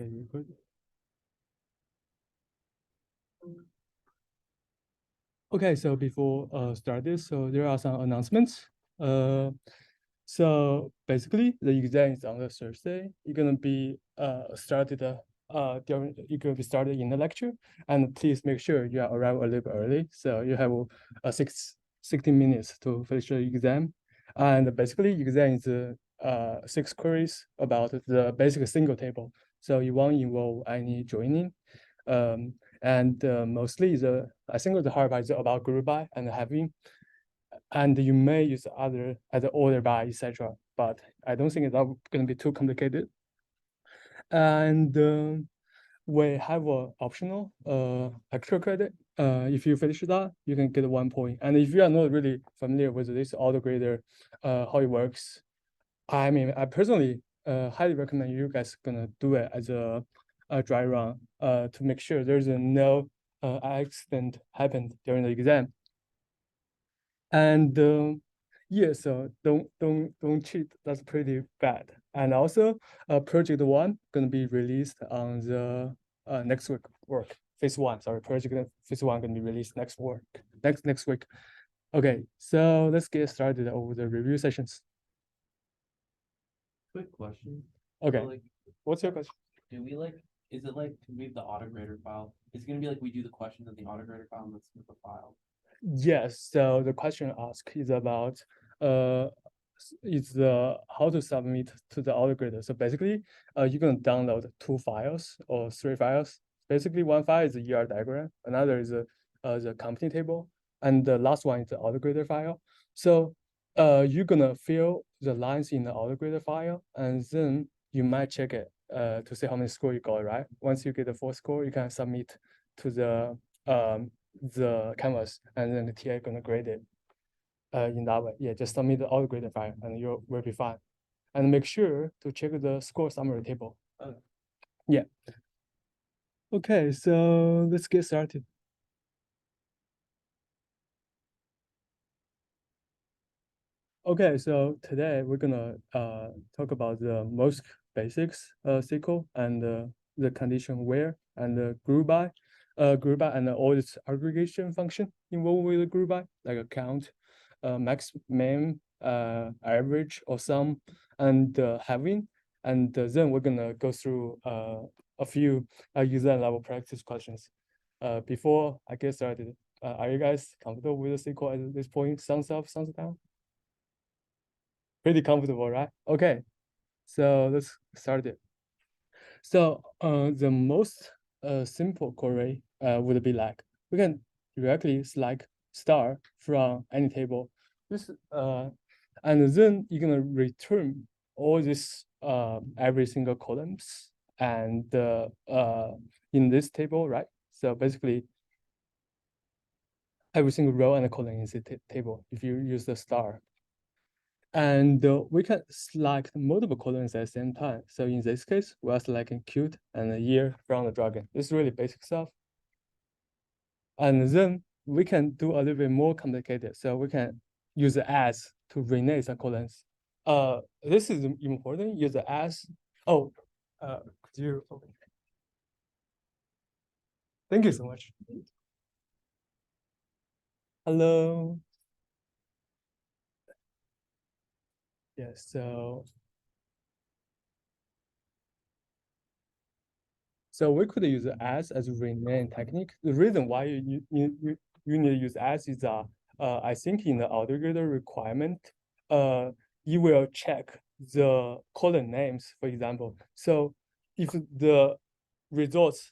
Okay, you good? Okay, so before start this, so there are some announcements. So basically the exam is on the Thursday. You're gonna be started you're gonna be started in the lecture, and please make sure you arrive a little bit early. So you have 60 minutes to finish the exam. And basically exam is 6 queries about the basic single table. So you won't involve any joining. And mostly I think the hard part is about group by and having, and you may use other as order by, etc. But I don't think it's going to be too complicated. And we have an optional extra credit. If you finish that, you can get 1 point. And if you are not really familiar with this autograder, how it works, I mean, I personally highly recommend you guys gonna do it as a dry run to make sure there's no accident happened during the exam. And yeah, so don't cheat. That's pretty bad. And also, project 1 gonna be released on the next week work. Phase 1, sorry, project phase 1 gonna be released next week. Okay, so let's get started over the review sessions. Quick question. Okay, So, like, what's your question? do we is it like to move the autograder file? It's gonna be like we do the questions in the autograder file and let's move the file. Yes, so the question asked is about how to submit to the autograder. So basically, you're gonna download 2 files or 3 files. Basically, one file is a ER diagram, another is the company table, and the last one is the autograder file. So you're gonna fill the lines in the autograder file, and then you might check it to see how many score you got, right? Once you get the full score, you can submit to the canvas, and then the TA gonna grade it in that way. Yeah, just submit the autograder file and you will be fine. And make sure to check the score summary table. Yeah. Okay, so let's get started. Okay, so today we're gonna talk about the most basics SQL and the condition where and the Groupby and all its aggregation function involved with the Groupby, like a count, max, min, average, or sum, and having. And then we're gonna go through a few user level practice questions. Before I get started, are you guys comfortable with the SQL at this point? Thumbs up, thumbs down? Pretty comfortable, right? Okay, so let's start it. So the most simple query would be like, we can directly select star from any table. This and then you're gonna return all this every single columns and in this table, right? So basically every single row and column in the table if you use the star. And we can select multiple columns at the same time. So in this case, we are selecting cute and a year from the dragon. This is really basic stuff. And then we can do a little bit more complicated. So we can use the as to rename some columns. This is important. Use the as. Oh, could you? Okay. Thank you so much. Hello. Yes. So we could use as a rename technique. The reason why you need to use as is I think in the autograder requirement, you will check the column names, for example. So if the results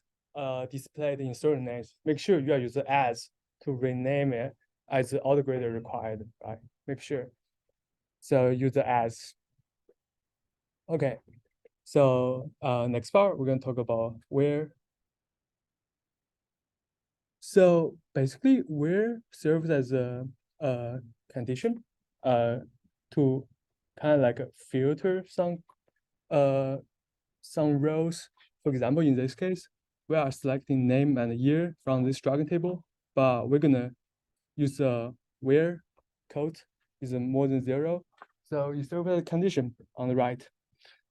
displayed in certain names, make sure you are using as to rename it as the autograder required, right? Make sure. So use the as. Okay. So next part, we're gonna talk about where. So basically, where serves as a condition to kind of like filter some rows. For example, in this case, we are selecting name and year from this dragon table, but we're gonna use a where code is more than 0. So you serve as a condition on the right.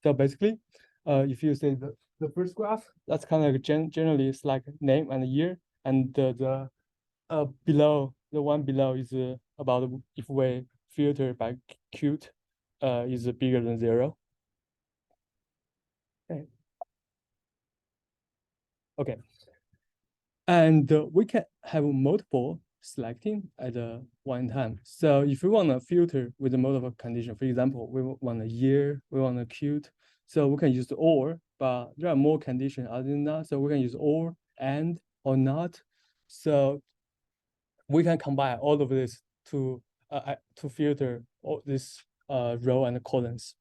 So basically, if you say the first graph, that's kind of like generally it's like name and year, and the below, the one below is about if we filter by cute is bigger than 0. Okay. Okay. And we can have multiple selecting at one time. So if we want to filter with the multiple condition, for example, we want a year, we want a cute, so we can use the or, but there are more conditions other than that. So we can use or, and, or not. So we can combine all of this to filter all this row and columns.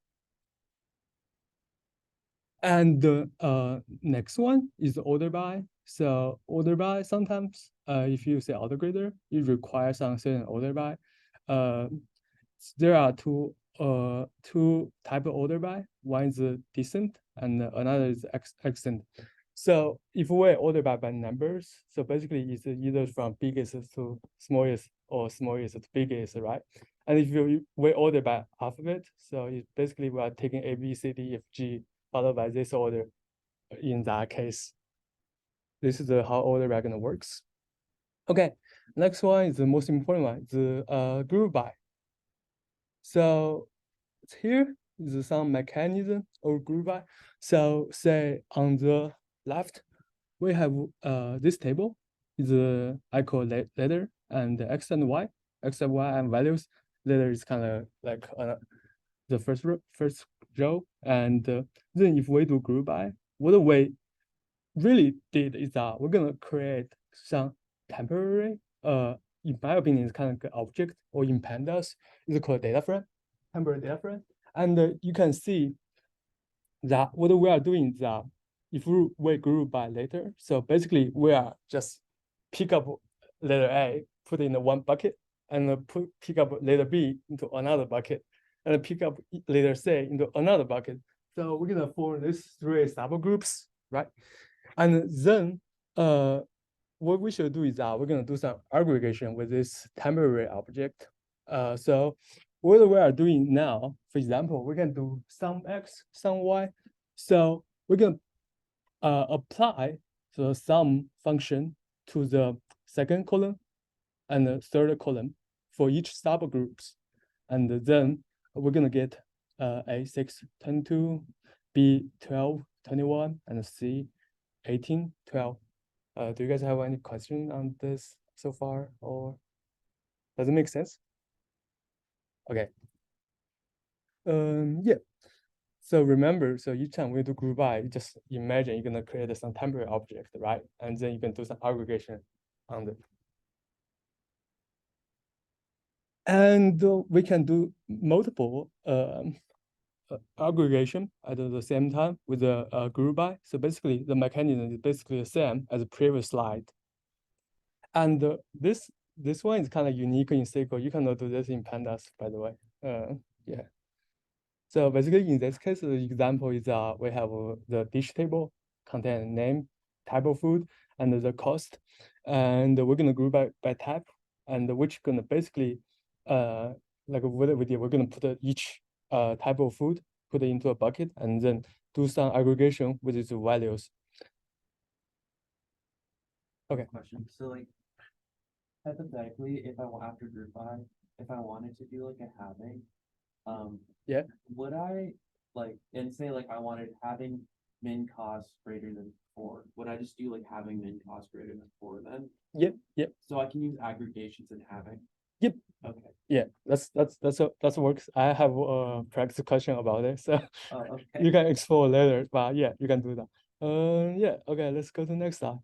And the next one is the order by. So order by, sometimes if you say auto grader, it requires some certain order by. There are two type of order by. One is decent and another is accent. So if we order by numbers, so basically it's either from biggest to smallest or smallest to biggest, right? And if we order by alphabet, so it basically we are taking A, B, C, D, F, G, followed by this order in that case. This is how order by gonna works. Okay, next one is the most important one, the group by. So here is some mechanism of group by. So say on the left, we have this table is I call letter and X and Y, X and Y and values. Letter is kind of like the first row. And then if we do group by, what we really did is that we're gonna create some temporary, in my opinion, it's kind of like object, or in pandas, it's called data frame, temporary data frame. And you can see that what we are doing is that if we group by letter, so basically we are just pick up letter A, put in one bucket, and pick up letter B into another bucket, and pick up letter C into another bucket. So we're gonna form these 3 subgroups, right? And then what we should do is that we're gonna do some aggregation with this temporary object. So what we are doing now, for example, we can do some X, some Y. So we can apply the sum function to the second column and the third column for each subgroups. And then we're gonna get A6, 22, B 12, 21, and C 18, 12. Do you guys have any question on this so far, or does it make sense? Okay. Yeah. So remember, so each time we do group by, you just imagine you're gonna create some temporary object, right? And then you can do some aggregation on it. And we can do multiple aggregation at the same time with a group by. So basically, the mechanism is basically the same as the previous slide. And this one is kind of unique in SQL. You cannot do this in pandas, by the way. Yeah. So basically, in this case, the example is we have the dish table contain name, type of food, and the cost, and we're gonna group by type, and which gonna basically like what we did, we're gonna put each type of food, put it into a bucket, and then do some aggregation with its values. Okay. Question. So like hypothetically, if I want after group by, if I wanted to do like a halving, Yeah. would I like and say like I wanted having min cost greater than 4? Would I just do like having min cost greater than 4 then? Yep. So I can use aggregations and having. Yep. Okay. Yeah, that works. I have a practice question about it, so Okay. you can explore later. But yeah, you can do that. Yeah. Okay, let's go to the next slide.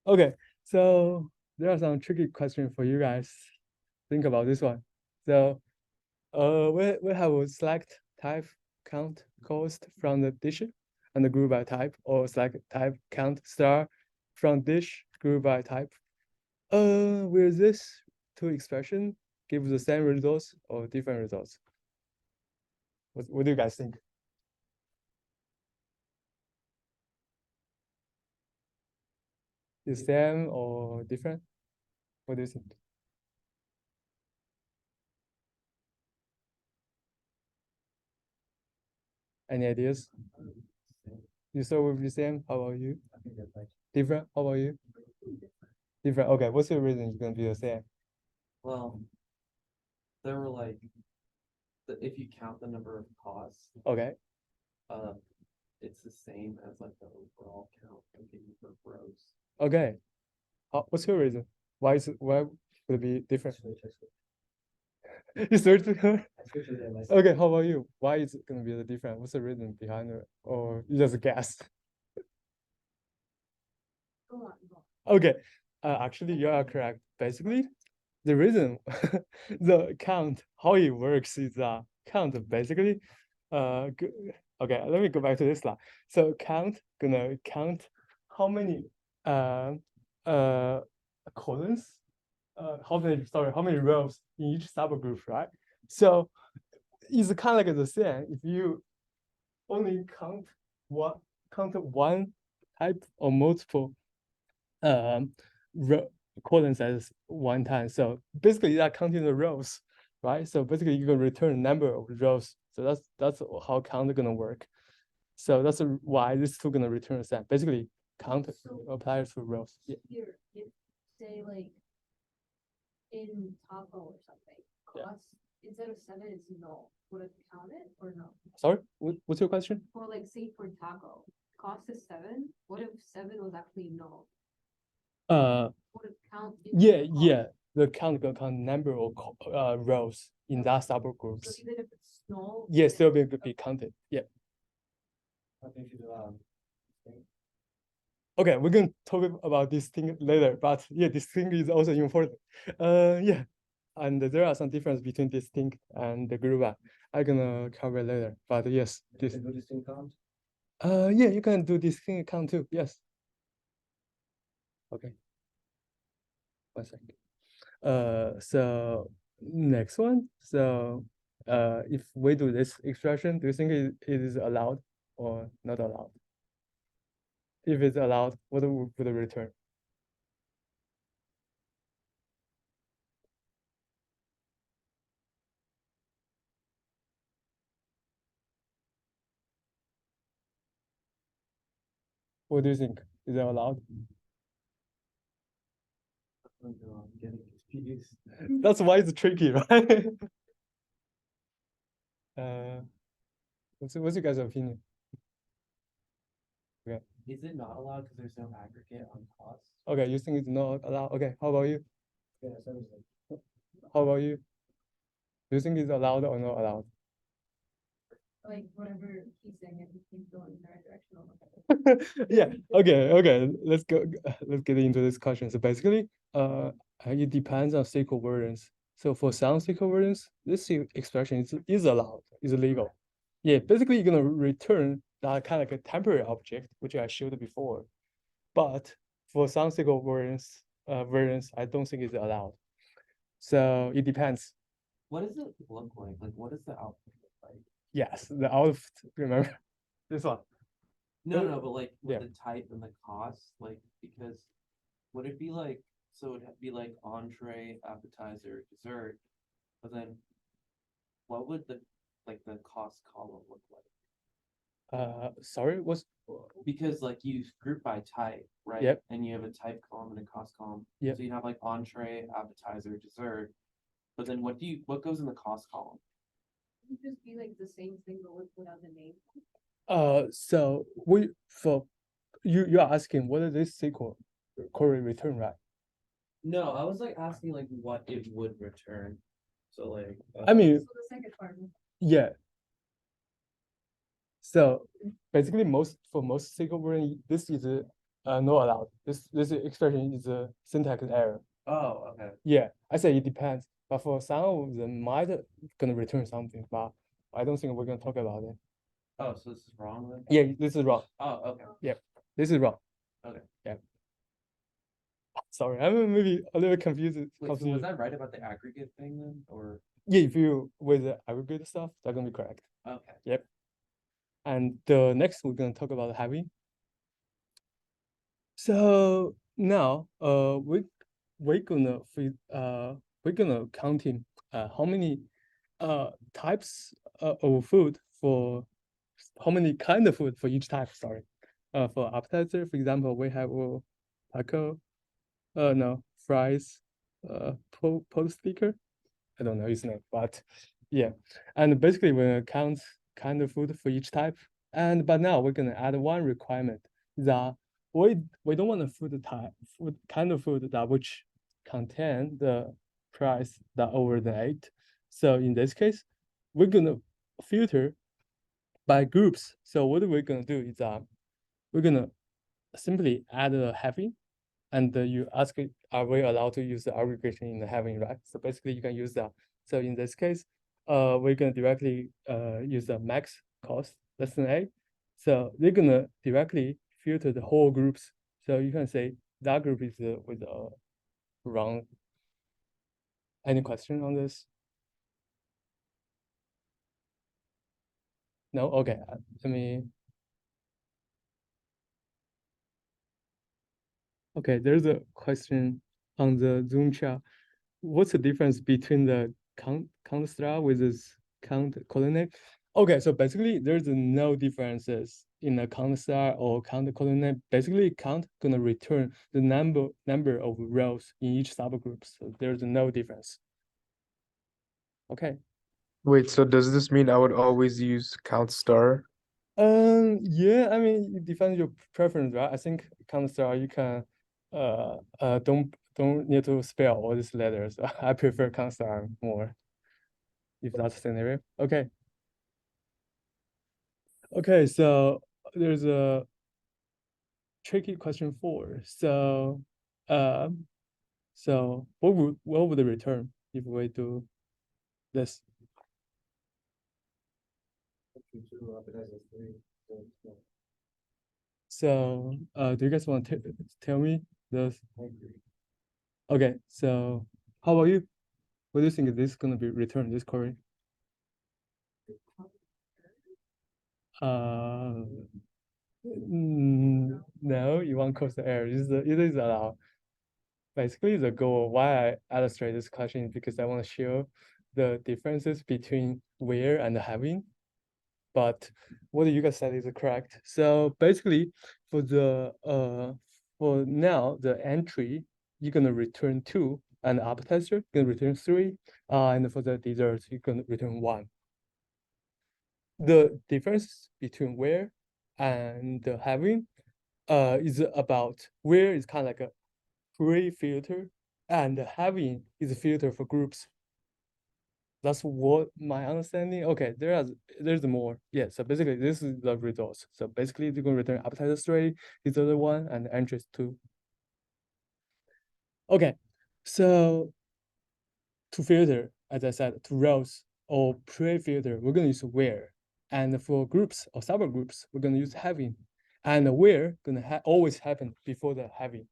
Okay, so there are some tricky questions for you guys. Think about this one. So, we have a select type, count, cost from the dish, and the group by type, or select type, count, star from dish, group by type. Will this two expression give the same results or different results? What do you guys think? The same or different? What do you think? Any ideas? You start with the same. How about you? I think that's like Different? How about you? Different. Okay. What's your reason you're gonna be the same? Well, there were like, if you count the number of costs, Okay. uh, it's the same as like the overall count of the number of rows. Okay. What's your reason? Why would it be different? You searched it? I switched it myself. Okay, how about you? Why is it gonna be the different? What's the reason behind it? Or you just guess? Go on. Okay, actually you are correct. Basically, the reason the count how it works is count basically okay, let me go back to this slide. So count gonna count how many columns how many rows in each subgroup, right? So it's kind of like the same if you only count one type or multiple row columns as one time. So basically you're counting the rows, right? So basically you can return number of rows. So that's how count gonna work. So that's why this two gonna return the same. Basically count applies to rows. Yeah. Here, if say like in taco or something, Yeah. cost instead of 7 it's null. Would it count it or no? Sorry, what's your question? Or like say for taco, cost is 7. What if 7 was actually null? Would it count? Yeah, yeah. The count gonna count number of rows in that So subgroups. even if it's null. Yeah, then- still be counted. Yeah. I think it's Okay, we're gonna talk about this thing later, but yeah, this thing is also important. Yeah, and there are some difference between this thing and the Groupby. I'm gonna cover later, but yes, this. do this thing count. Yeah, you can do this thing count too. Yes. Okay. 1 second. So next one. So, if we do this expression, do you think it is allowed or not allowed? If it's allowed, what would it return? What do you think? Is it allowed? I'm getting confused. That's why it's tricky, right? What's your guys' opinion? Is it not allowed because there's no aggregate on costs? Okay, you think it's not allowed? Okay, how about you? Yeah, so it's like, How about you? Do you think it's allowed or not allowed? Like whatever he's saying, if he keeps going in the right direction. Yeah, okay. Let's get into this question. So basically, it depends on SQL versions. So for some SQL versions, this expression is allowed, is legal. Yeah, basically you're gonna return that kind of like a temporary object, which I showed before. But for some SQL versions, I don't think it's allowed. So it depends. What does it look like? Like, what does the output look like? Yes, the output, remember this one. No, no, but like with Yeah. the type and the cost, like, because would it be like, so it'd be like entree, appetizer, dessert, but then what would the cost column look like? Sorry, what's Because like you group by type, right? Yep. And you have a type column and a cost column. Yep. So you have like entree, appetizer, dessert. But then what goes in the cost column? It would just be like the same thing, but without the name. So you're asking whether this SQL query return, right? No, I was like asking like what it would return. So like I mean, So the second part. yeah. So basically for most SQL query, this is not allowed. This expression is a syntax error. oh, okay. Yeah, I say it depends. But for some of them might gonna return something, but I don't think we're gonna talk about it. Oh, so this is wrong then? Yeah, this is wrong. Oh, okay. This is wrong. Okay. Yeah. Sorry, I'm maybe a little confused. Wait, so was I right about the aggregate thing then, or? Yeah, if you with the aggregate stuff, that's gonna be correct. Okay. And the next we're gonna talk about heavy. So now we're gonna counting how many types of food for how many kind of food for each type, sorry. for appetizer, for example, we have taco, no, fries, pole sticker. I don't know his name, but yeah. And basically we're gonna count kind of food for each type. But now we're gonna add one requirement that we don't want a food type, kind of food that which contain the price that over the 8. So in this case, we're gonna filter by groups. So what we're gonna do is we're gonna simply add a heavy, and you ask it, are we allowed to use the aggregation in the heavy, right? So basically you can use that. So in this case, we're gonna directly use the max cost less than 8. So they're gonna directly filter the whole groups. So you can say that group is with wrong. Any question on this? No? Okay, let me. Okay, there's a question on the Zoom chat. What's the difference between the count star with this count coordinate? Okay, so basically there's no differences in the count star or count coordinate. Basically, count gonna return the number of rows in each subgroup. So there's no difference. Okay. Wait, so does this mean I would always use count star? Yeah, I mean it depends your preference, right? I think count star you can don't need to spell all these letters. I prefer count star more if that's the scenario. Okay. Okay, so there's a tricky question 4. So what would the return if we do this? Two appetizers, 3. So do you guys want to tell me this? I agree. Okay, so how about you? What do you think this is gonna be returned, this query? No, you want close the error. It is allowed. Basically, the goal why I illustrate this question is because I want to show the differences between where and having. But what you guys said is correct. So basically, for the for now the entry you're gonna return 2, and the appetizer you're gonna return 3, and for the dessert you're gonna return 1. The difference between where and the having is about where is kind of like a pre-filter, and having is a filter for groups. That's what my understanding. Okay, there's more. Yeah, so basically this is the results. So basically you're gonna return appetizer 3, dessert 1, and entries 2. Okay, so to filter, as I said, to rows or pre-filter, we're gonna use where. And for groups or subgroups, we're gonna use having. And where gonna always happen before the having.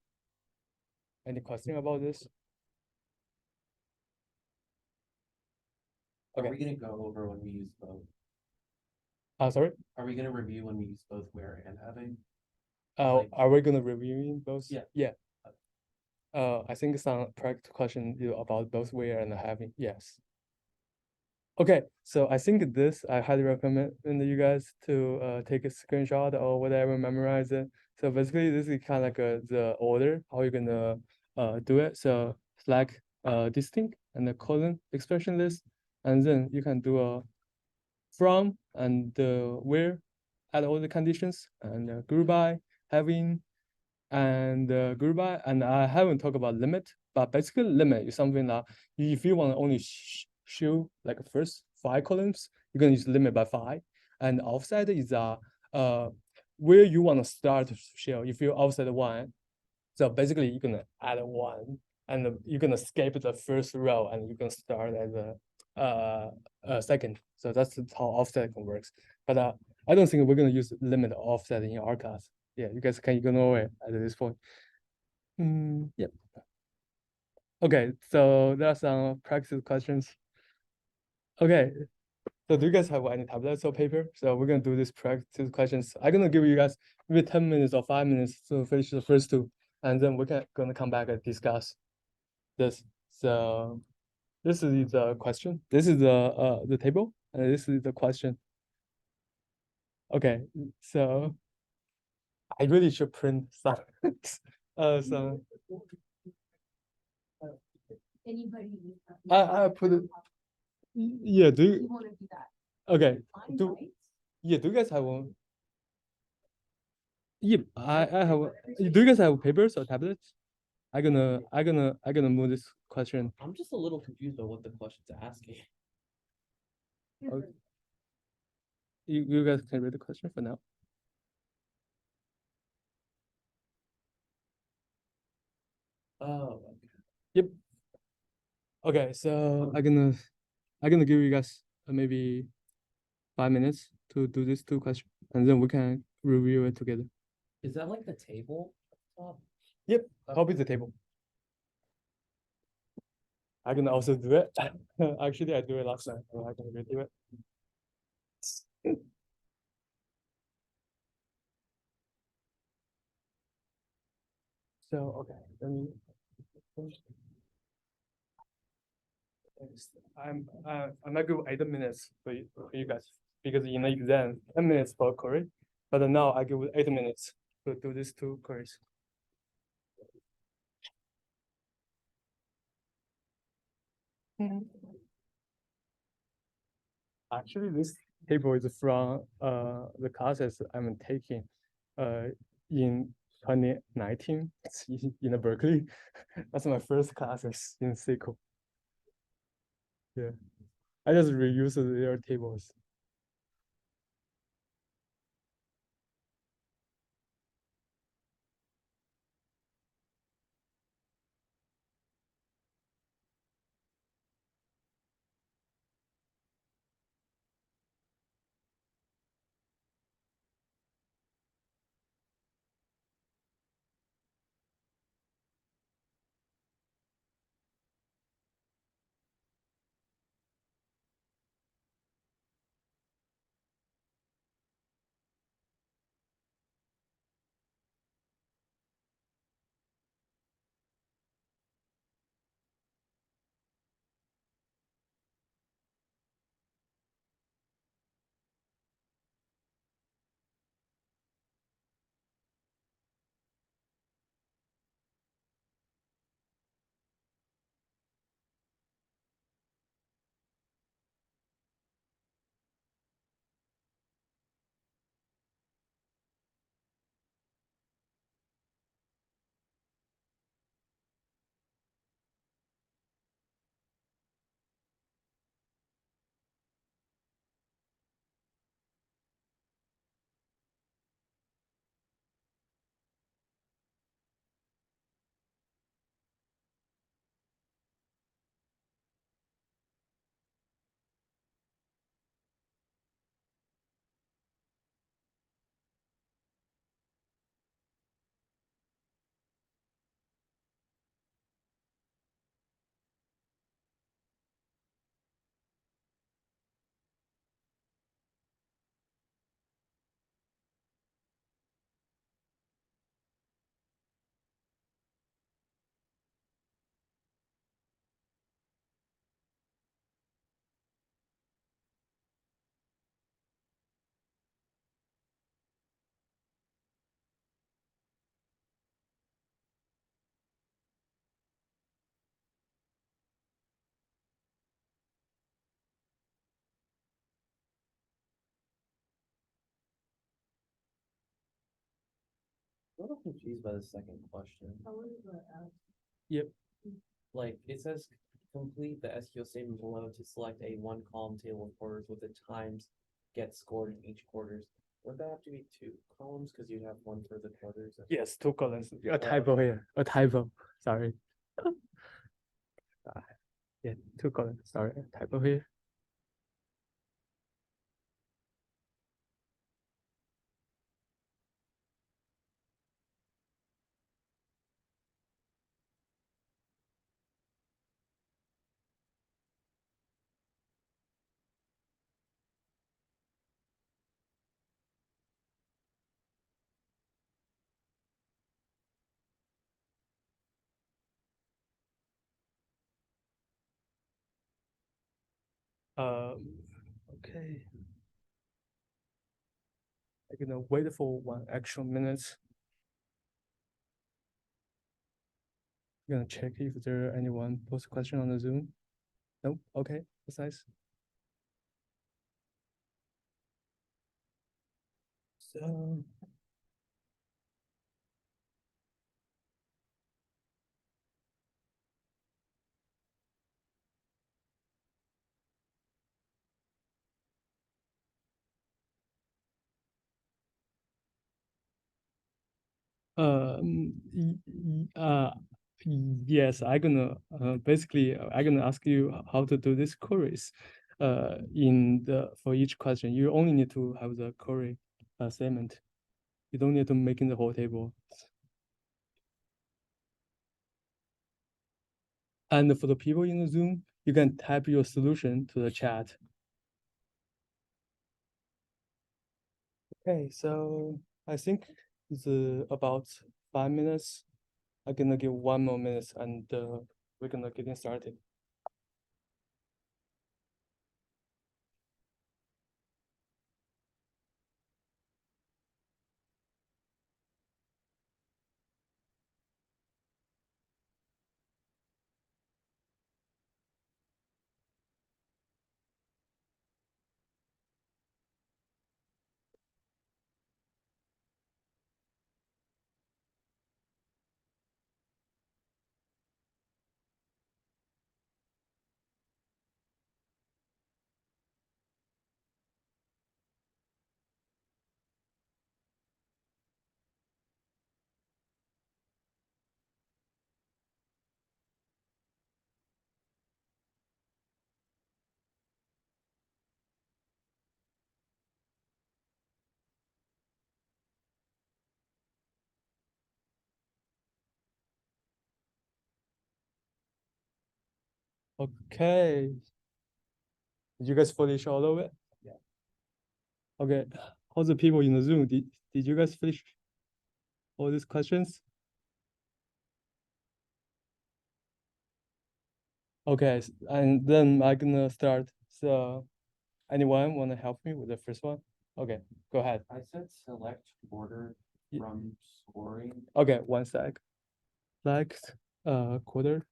Any question about this? Are Okay. we gonna go over when we use both? Sorry? Are we gonna review when we use both where and having? Are we gonna review both? Yeah. Yeah. I think some practical question about both where and having. Yes. Okay, so I think this I highly recommend you guys to take a screenshot or whatever, memorize it. So basically, this is kind of like the order how you're gonna do it. So select distinct and the colon expression list, and then you can do a from and where, add all the conditions, and group by having, and group by, and I haven't talked about limit, but basically limit is something that if you want to only show like first 5 columns, you're gonna use limit by 5, and offset is where you want to start to show. If you offset 1, so basically you're gonna add 1, and you're gonna skip the first row, and you're gonna start as a second. So that's how offsetting works. But I don't think we're gonna use limit offset in our class. Yeah, you guys can ignore it at this point. Yep. Okay, so there are some practice questions. Okay, so do you guys have any tablets or paper? So we're gonna do this practice questions. I'm gonna give you guys maybe 10 minutes or 5 minutes to finish the first 2, and then we're gonna come back and discuss this. So this is the question. This is the table, and this is the question. Okay, so I really should print some some. Anybody. I put it. Yeah, do You you, wanna do that? okay, Fine, do, right? yeah, do you guys have one? Yeah, I have, do you guys have papers or tablets? I gonna move this question. I'm just a little confused by what the question's asking. Okay. You guys can read the question for now. Oh, Yep. Okay, so I'm gonna give you guys maybe 5 minutes to do these two questions, and then we can review it together. is that like the table? Top? Yep, copy the table. I can also do it. Actually, I do it last night, so I can redo it. So okay, let me. I'm not give 8 minutes for you guys because in the exam 10 minutes for query, but now I give 8 minutes to do these two queries. Actually, this table is from the classes I'm taking in 2019 in the Berkeley. That's my first classes in SQL. Yeah, I just reuse their tables. I'm a little confused by the second question. Yep. Like, it says complete the SQL statement below to select a one column table of quarters with the times get scored in each quarters. Would that have to be two columns? Cause you have one for the quarters. Yes, two columns. A typo here. A typo. Sorry. Yeah, two columns. Sorry, a typo here. Okay. I'm gonna wait for 1 extra minutes. Gonna check if there anyone post a question on the Zoom. Nope. Okay, that's nice. So. Yes, I'm gonna basically I'm gonna ask you how to do this queries. In the for each question, you only need to have the query statement. You don't need to make in the whole table. And for the people in the Zoom, you can type your solution to the chat. Okay, so I think it's about 5 minutes. I'm gonna give 1 more minute and we're gonna get started. Okay. Did you guys finish all of it? Yeah. Okay. How's the people in the Zoom? Did you guys finish all these questions? Okay, and then I'm gonna start. So anyone wanna help me with the first one? Okay, go ahead. I said select order Ye- from scoring. Okay, one sec. Select quarter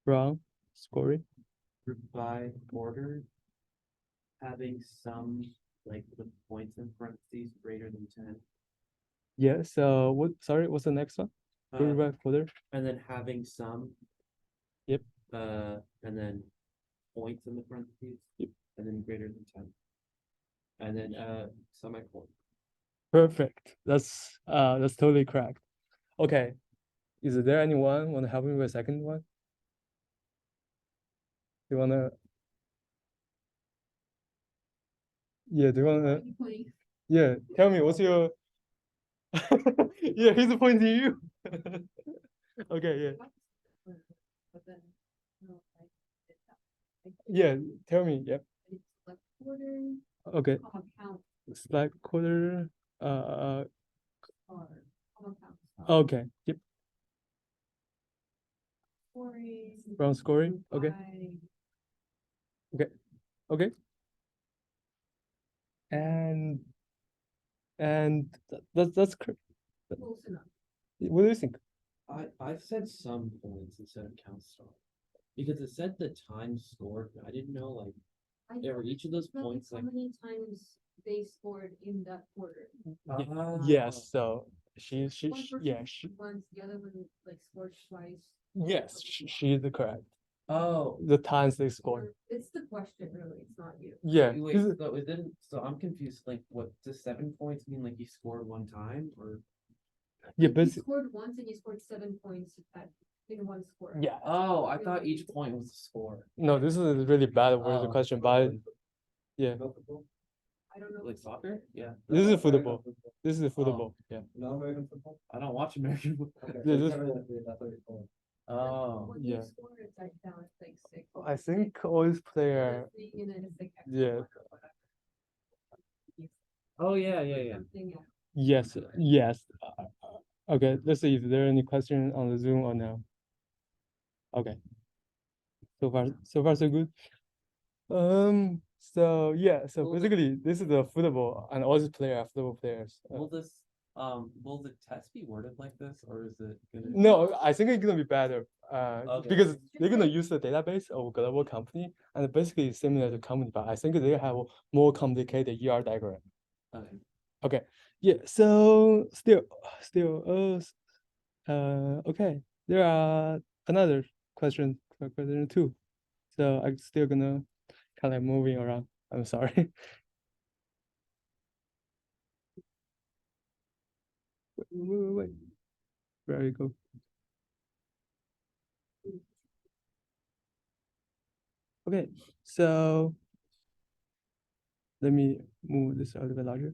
from scoring. Group by order, having some like the points in parentheses greater than 10, Yeah, so what sorry, what's the next one? Group by quarter. and then having some. Yep. And then points in the parentheses. Yep. And then greater than 10. And then semicolon. Perfect. That's totally correct. Okay. Is there anyone wanna help me with the second one? Do you wanna? Yeah, do you wanna? Please. Yeah, tell me what's your. Yeah, he's pointing you. Okay, yeah, But then, no, like, it's not- like, yeah. Tell me, yeah. it's like quarter, Okay, comma count, select quarter. or comma count. Okay, yep. Scoring. From scoring. Okay, by okay. And that's correct. close enough. What do you think? I said some points instead of count star. Because it said the time scored, but I didn't know like I there were thought each of those it's not like points how like many times they scored in that quarter. Yes. So One yeah person once, the other one like scored twice. yes she's the correct. Oh, The times they scored. It's the question, really, it's not you. Yeah. wait, so it didn't, so I'm confused, like what, does 7 points mean like you scored one time or? Yeah, Like, you but scored once and you scored 7 points in one score. yeah. Oh, I thought each point was a score. No, this is a really bad word Oh. question, but yeah, I don't know. Like soccer? Yeah. this is football. This is football. Yeah. No American football? I don't watch American football. Okay, Yeah, so this- it's never that good, that's what it's called. Oh, When you yeah. score, it's like down, it's like 6. I think all these player. And then it's like extra Yeah. one or whatever. oh yeah, yeah, yeah. Something else. Yes, yes. Okay, let's see if there are any question on the Zoom or no. Okay. So far so good. So yeah, so Well, the- basically this is the football and all these players are football players. Will this Will the test be worded like this, or is it gonna? No, I think it's gonna be better. Okay. Because they're gonna use the database of global company and basically similar to company, but I think they have more complicated ER diagram. Okay. Okay, yeah. So still, okay. There are another question two. So I'm still gonna kind of moving around. I'm sorry. Wait. Where you go? Okay, so let me move this a little bit larger.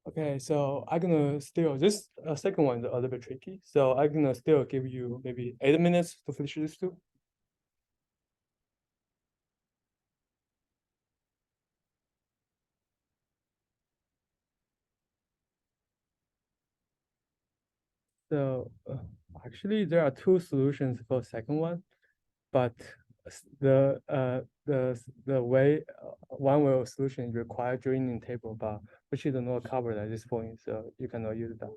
Okay, so I'm gonna still this second one is a little bit tricky. So I'm gonna still give you maybe 8 minutes to finish this two. So actually, there are two solutions for second one, but the way one way of solution require joining table, but which is not covered at this point, so you cannot use that.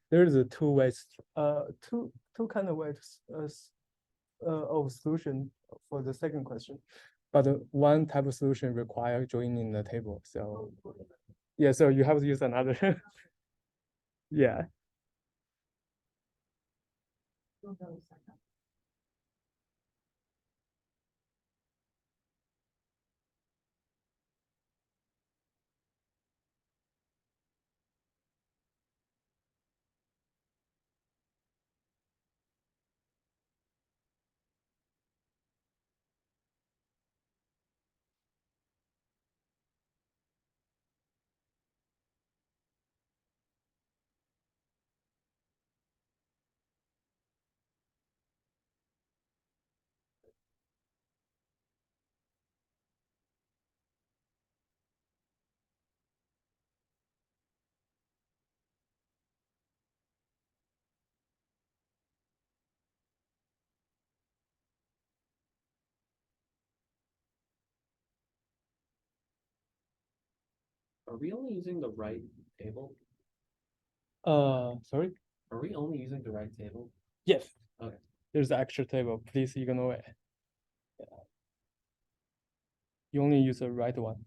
There is a two ways, two kind of ways of solution for the second question, but one type of solution require joining the table. So yeah, so you have to use another. Yeah. Are we only using the right table? Sorry. Are we only using the right table? Yes. Okay. There's the extra table. Please ignore it. Yeah. You only use the right one.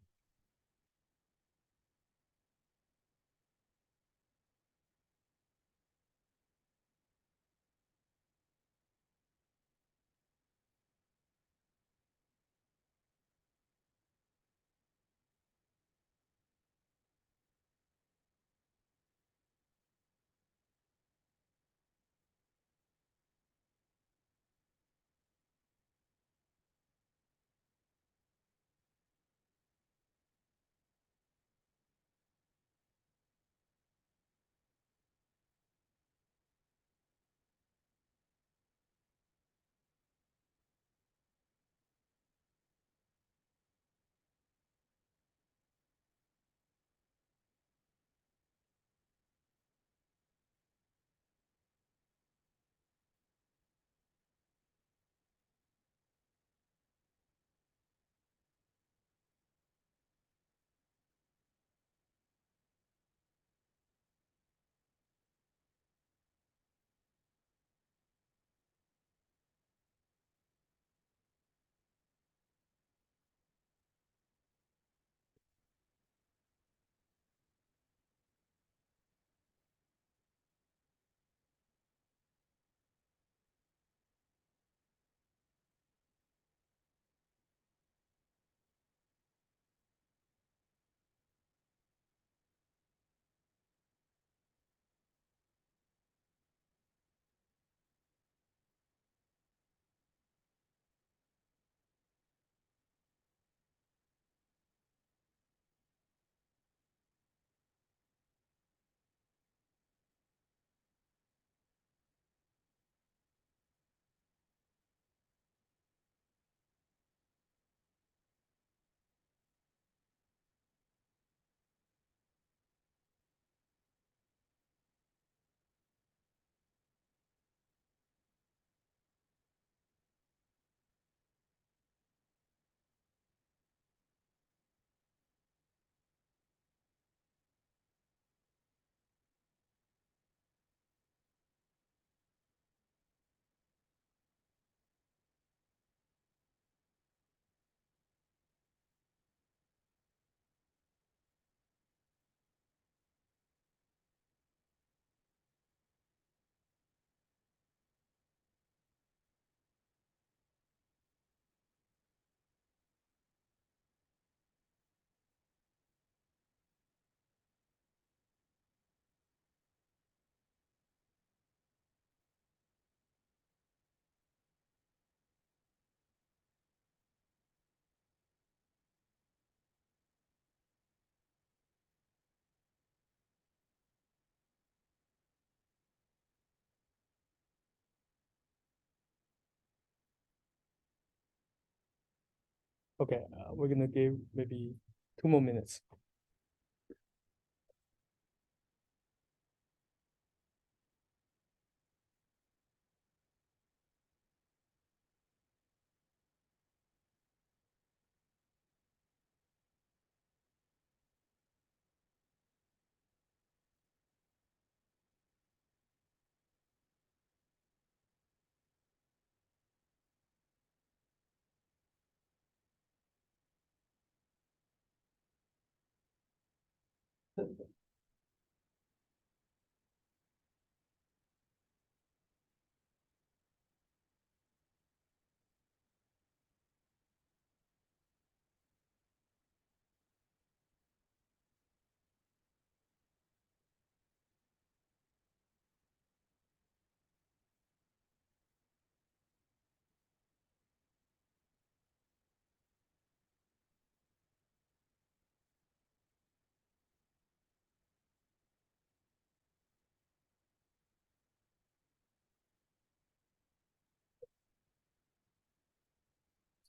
Okay, we're gonna give maybe 2 more minutes.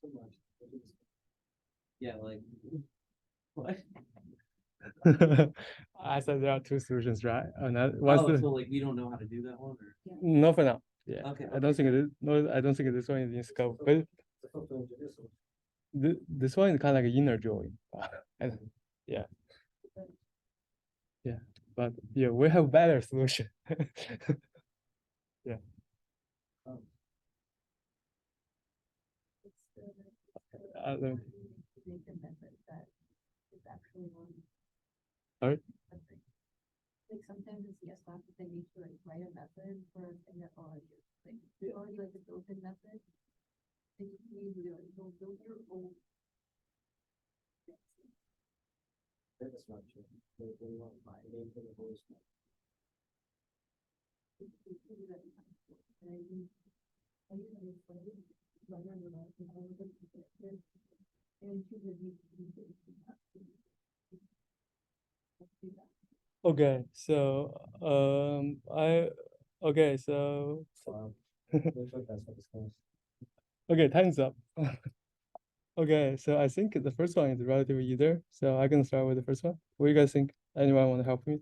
Too much. Yeah, like, what? I said there are two solutions, right? Once Oh, so like, we don't know how to do that one, or? no for now. Yeah, Okay, I don't think it is. No, I don't think this one is in scope. But The software engineer solution. this one is kind of like inner join. Yeah, yeah. But yeah, we have better solution. Um, I don't- Make a method that is actually one. Sorry? Method. Like sometimes it's yes, not that they need to like write a method for a thing that already is like already like a built-in method. They just need to like build your own. data structure. They want my name for the voice. Okay, so okay, so That's what it's called. okay, time's up. Okay, so I think the first one is relatively easier. So I can start with the first one. What do you guys think? Anyone want to help me?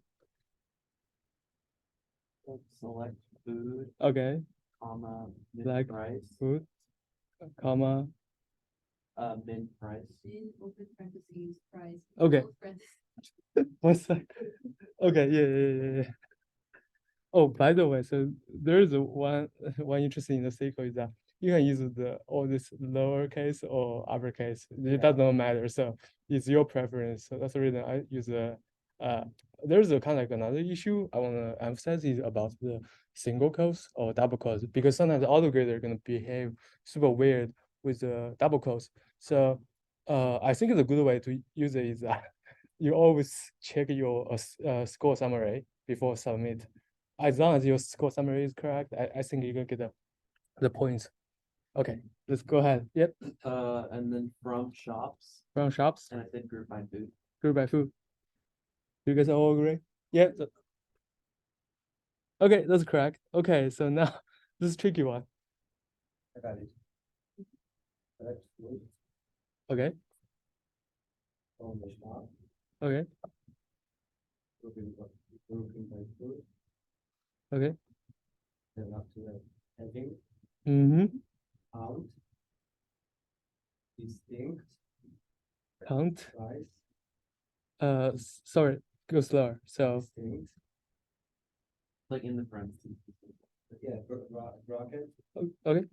Select food, Okay, comma, min like price, food, comma. min price. In open parentheses, price. Okay. close parentheses. 1 sec. Okay, yeah. Oh, by the way, so there is one interesting in the SQL is that you can use all this lowercase or uppercase. It doesn't matter. So it's your preference. So that's the reason I use there's a kind of like another issue I want to emphasize is about the single quotes or double quotes because sometimes the autograder are gonna behave super weird with the double quotes. So I think the good way to use it is that you always check your score summary before submit. As long as your score summary is correct, I think you're gonna get the points. Okay, let's go ahead. Yep, And then from shops, from shops, and I said group by food. group by food. Do you guys all agree? Yeah. Okay, that's correct. Okay, so now this is tricky one. I got it. Select food Okay, from the shop. okay, Grouping by food. okay. Then up to the heading, Mm-hmm. count, distinct, Count. price, Sorry, go slower. So distinct. Like in the parentheses. Yeah, bracket, okay.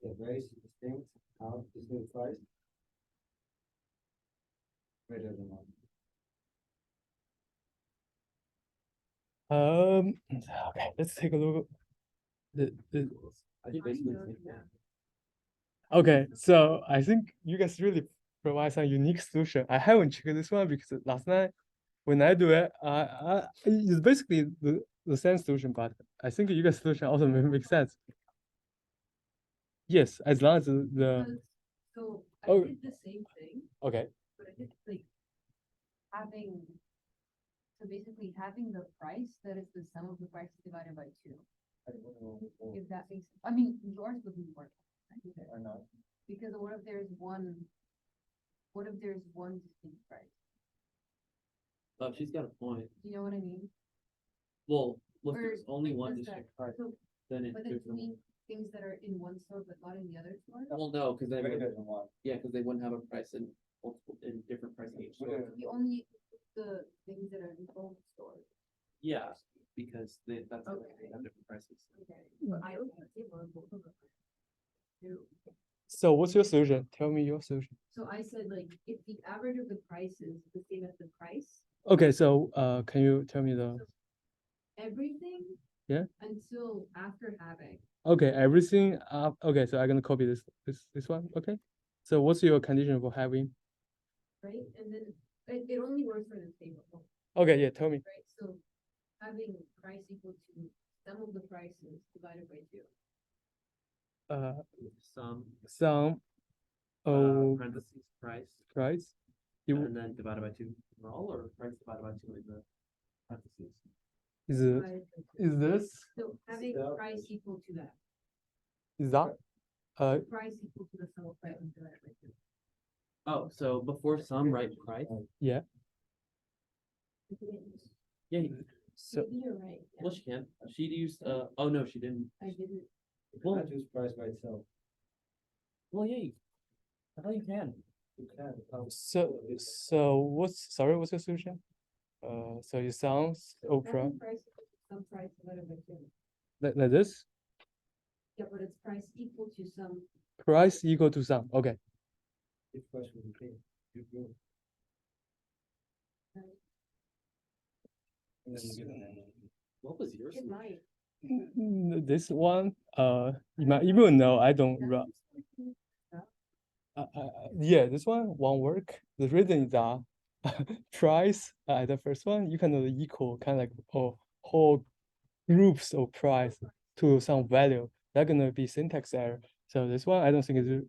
yeah, race, distinct, count, distinct, price. Greater than one. Okay, let's take a look. The I basically think that. Okay, so I think you guys really provide some unique solution. I haven't checked this one because last night when I do it, it's basically the same solution, but I think you guys solution also make sense. Yes, as long as the Because- So I Oh. did the same thing, okay, but I did like having. So basically having the price that is the sum of the prices divided by 2. I don't know. If that makes, I mean, yours would be more. Or not. Because what if there's one what if there's one distinct price? Oh, she's got a point. Do you know what I mean? Well, if Or there's only one does that- distinct price, so- then But then do you mean things that are in one store but not in the other store? well, no, because they Way would, doesn't want. yeah, because they wouldn't have a price in multiple, in different prices each store. You only the things that are in both stores. Yeah, because that's why Okay. they have different prices. Okay. But I don't think we're both of them. Two. So what's your solution? Tell me your solution. So I said like, if the average of the price is the same as the price, Okay, so can you tell me the everything. Yeah. Until after having. okay everything okay, so I'm gonna copy this one. Okay. So what's your condition for having? Right, and then it only works for the table, Okay, yeah, tell me. right? So having price equal to sum of the prices divided by two. Some Oh parentheses price, price. You and then divided by two overall, or price divided by two in the parentheses. is it Divided by two. is this So having Yeah. price equal to that, is that price equal to the sum of prices divided by two. Oh, so before some, write price? yeah. Yeah, So Maybe you're right, yeah. well, she can. She used, oh, no, she didn't. I didn't, You Well- can't use price by itself. Well, yeah, I thought you can. You can. so what's your solution? So it sounds Oprah having price equal to some price divided by two. like this. Yeah, but it's price equal to some, Price equal to sum. Okay. If price will be paid, you go. And then you get an answer. What was yours? it might. This one, you might even know I don't run. Yeah, this one won't work. The reason is that price the first one you cannot equal kind of like whole groups of price to some value. That's gonna be syntax error. So this one I don't think is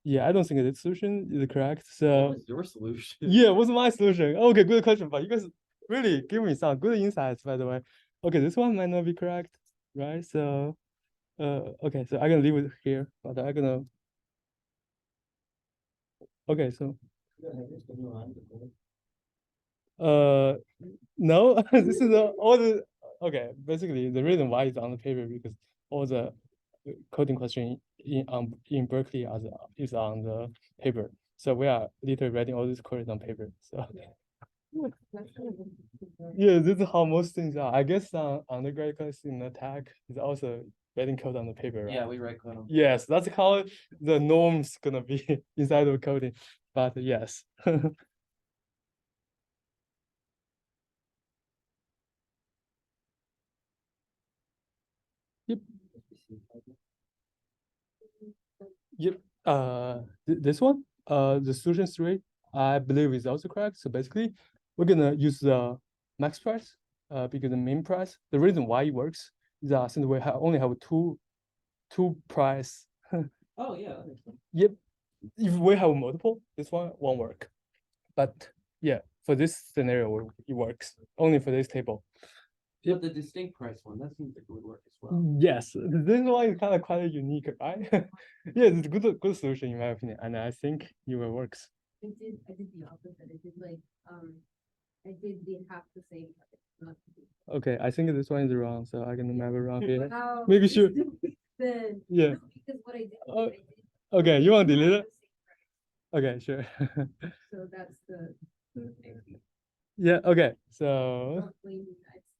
yeah, I don't think the solution is correct. What So was your solution? yeah, what's my solution? Okay, good question, but you guys really give me some good insights, by the way. Okay, this one might not be correct, right? So, okay, so I'm gonna leave it here, but I'm gonna. Okay, so, You don't have this, but you want to go. no, this is all the, okay, basically the reason why it's on the paper because all the coding question in Berkeley is on the paper. So we are literally writing all these queries on paper, so. Yeah, this is how most things are. I guess undergrad class in the tech is also writing code on the paper, right? Yeah, we write code on. Yes, that's how the norm's gonna be inside of coding. But yes. Yep. Yep. This one, the solution 3, I believe is also correct. So basically, we're gonna use the max price, because the min price. The reason why it works is that since we only have two price. Oh, yeah, that makes sense. Yep. If we have multiple, this one won't work. But yeah, for this scenario, it works only for this table. But the distinct price one, that seems like it would work as well. Yes, this one is kind of quite unique, right? Yeah, it's a good solution in my opinion, and I think it will works. I did the opposite. I did like, I did the half the same. Not Okay, I think this one is wrong, so I'm gonna map it wrong here. How Maybe is should- it then? Yeah. No, because what I did. Oh, I did Okay, you want to delete half it? the same Okay, sure. price. So that's the. Yeah, okay, so